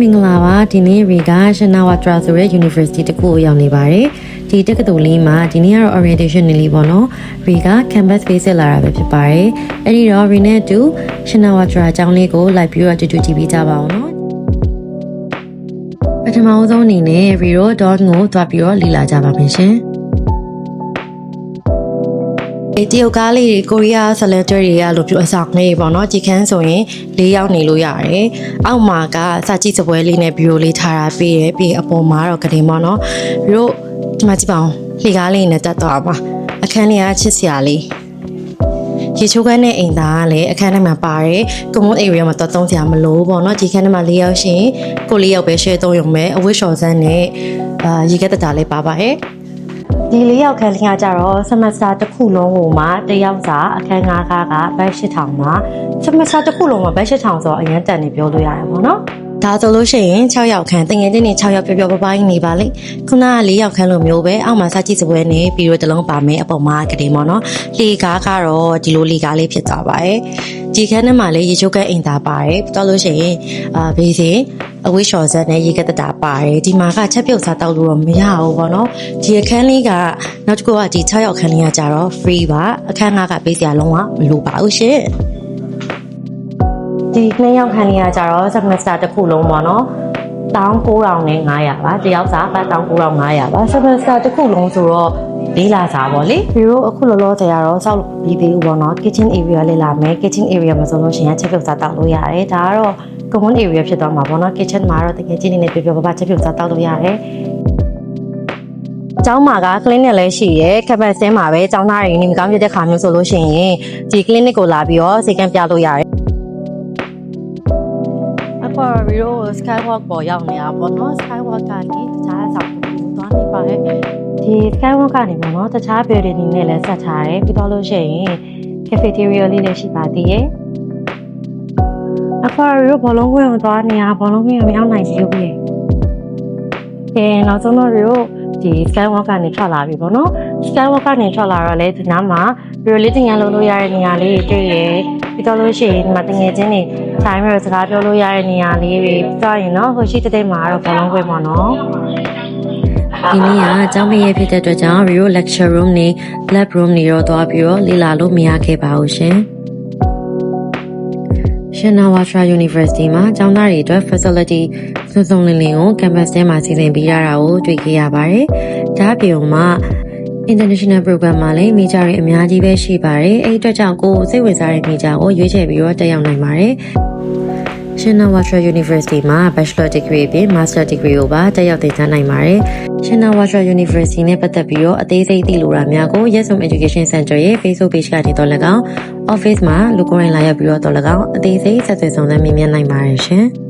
မင်္ဂလာပါဒီနေ့ရီကရှင်နာဝါထရာဆိုတဲ့ University တခုကိုရောက်နေပါတယ်ဒီတက္ကသိုလ်လေးမှာဒီနေ့ကတော့ orientation နေလေးပေါ့နော်ရီက campus visit လာတာပဲဖြစ်ပါတယ်အဲ့ဒီတော့ရီနဲ့အတူရှင်နာဝါထရာအကြောင်းလေးကိုလိုက်ပြီးတော့တူတူကြည့်ပေးကြပါအောင်နော်ပထမဆုံးအနေနဲ့ရီတို့ dot ကိုတွားပြီးတော့လေ့လာကြပါမယ်ရှင်တရုတ်ကားလေးတွေကိုရီးယားဆလန်တွဲတွေကလို့ပြောအဆောင်လေးပေါ့နော်ကြည်ခန်းဆိုရင်၄ယောက်နေလို့ရတယ်အောက်မှာကစာကြည့်စပွဲလေးနဲ့ဗီဒီယိုလေးထားတာပြီးရပြီးအပေါ်မှာတော့ကတင်ပေါ့နော်ပြီးတော့ဒီမှာကြည့်ပါအောင်လေကားလေးနဲ့တက်သွားပါအခန်းလေးကချစ်စရာလေးရေချိုးခန်းနဲ့အိမ်သားကလည်းအခန်းထဲမှာပါတယ် common area မှာတော့သုံးစရာမလိုပေါ့နော်ဒီခန်းထဲမှာ၄ယောက်ရှင်ကို၄ယောက်ပဲ share သုံးရုံပဲအဝတ်လျှော်စမ်းနဲ့ရေကက်တတာလေးပါပါရဲ့ဒီ၄ယောက်ခန်းလေးကကြတော့ semester တစ်ခုလုံးကိုမှတစ်ယောက်စာအခန်းငါးကားကဘတ်8000မှာ semester တစ်ခုလုံးမှာဘတ်8000ဆိုတော့အရင်တက်နေပြောလို့ရတယ်ပေါ့နော်ဒါဆိုလို့ရှိရင်6ယောက်ခန်းတငယ်ချင်းတွေ6ယောက်ပျော်ပျော်ပပနေပါလိမ့်ခုနက4ယောက်ခန်းလိုမျိုးပဲအောက်မှာစာကြည့်စပွဲနဲ့ပြီးတော့တလုံးပါမယ်အပေါ်မှာကလေးပေါ့နော်လေကားကတော့ဒီလိုလေကားလေးဖြစ်သွားပါတယ်ဒီခန်းထဲမှာလည်းရေချိုးကဲအိမ်သားပါတယ်တော်လို့ရှိရင်ဘေးစီအဝိရှော်ဇက်နဲ့ရေကက်တတာပါတယ်ဒီမှာကချက်ပြုတ်စားတောက်လို့တော့မရဘူးပေါ့နော်ဒီအခန်းလေးကနောက်တစ်ခုကဒီ6ယောက်ခန်းလေးကကြတော့ free ပါအခန်းကပေးစရာလုံးဝမလိုပါဘူးရှင်ဒီနှစ်ယောက်ခန်းလေးကကြတော့ semester တစ်ခုလုံးပေါ့နော်19500ပါတယောက်စာပတ်19500ပါ semester တစ်ခုလုံးဆိုတော့လေးလာစားပေါ့လေပြီးတော့အခုလောလောဆယ်ကတော့စောက်ပြီးသေးဘူးပေါ့နော် kitchen area လေးလာမယ် kitchen area မှာဆိုလို့ရှိရင်ချက်ပြုတ်စားတောက်လို့ရတယ်ဒါကတော့ common area ဖြစ်သွားမှာပေါ့နော် kitchen မှာတော့တကယ်ချင်းနေနဲ့ပြပြပပချက်ပြုတ်စားတောက်လို့ရတယ်ကျောင်းမှာက clinic လည်းရှိရဲ campus ထဲမှာပဲကျောင်းသားတွေနေမကောင်းဖြစ်တဲ့ခါမျိုးဆိုလို့ရှိရင်ဒီ clinic ကိုလာပြီးတော့စေကံပြလို့ရတယ်အခုရီရို skywalk ပေါ်ရောက်နေတာပေါ့နော် skywalk ကနေတခြားအဆောင်ကိုသွားနေပါရဲ့ဒီ skywalk ကနေပေါ့နော်တခြား building တွေနဲ့လည်းဆက်ထားတယ်ပြီးတော့လို့ရှိရင် cafeteria လေးလည်းရှိပါသေးရဲ့အခုရီရိုဘောလုံးကွင်းကိုသွားနေတာဘောလုံးကွင်းကိုမရောက်နိုင်သေးဘူး။နောက်ဆုံးတော့ရီရိုဒီ skywalk ကနေထွက်လာပြီပေါ့နော် skywalk ကနေထွက်လာတော့လေဒီနားမှာရီရိုလေးတင်ရလို့ရတဲ့နေရာလေးတွေ့ရပြီးတော့လို့ရှိရင်ဒီမှာတငယ်ချင်းတွေဆိုင်မှာစကားပြောလို့ရတဲ့နေရာလေးတွေပြီးတော့ရင်နော်ဟိုရှိတဲ့မှာတော့ဘောလုံးကွင်းပေါ့နော်ဒီနေ့ကအကြောင်းမရဖြစ်တဲ့အတွက်ကြောင့် Rio lecture room နဲ့ lab room တွေတော့သွားပြီးတော့လေ့လာလို့မရခဲ့ပါဘူးရှင်ရှင်နာဝါထရာ University မှာကျောင်းသားတွေအတွက် facility စုံစုံလင်လင်ကို campus ထဲမှာစီစဉ်ပေးရတာကိုတွေ့ခဲ့ရပါတယ်ဒါအပြင်မှာ international program မှာလည်း major တွေအများကြီးပဲရှိပါတယ်အဲ့အတွက်ကြောင့်ကိုယ်စိတ်ဝင်စားတဲ့ major ကိုရွေးချယ်ပြီးတော့တက်ရောက်နိုင်ပါတယ်ရှင်နာဝါထရာ University မှာ Bachelor Degree ပြီး Master Degree ကိုပါတက်ရောက်သင်ကြားနိုင်ပါတယ်ရှင်နာဝါထရာ University နဲ့ပတ်သက်ပြီးတော့အသေးစိတ်သိလိုတာများကို Yesum Education Center ရဲ့ Facebook page ကနေတော့၎င်း Office မှာလူကိုယ်တိုင်လာရောက်ပြီးတော့၎င်းအသေးစိတ်ဆက်သွယ်ဆောင်ရွက်မြင်နိုင်ပါတယ်ရှင်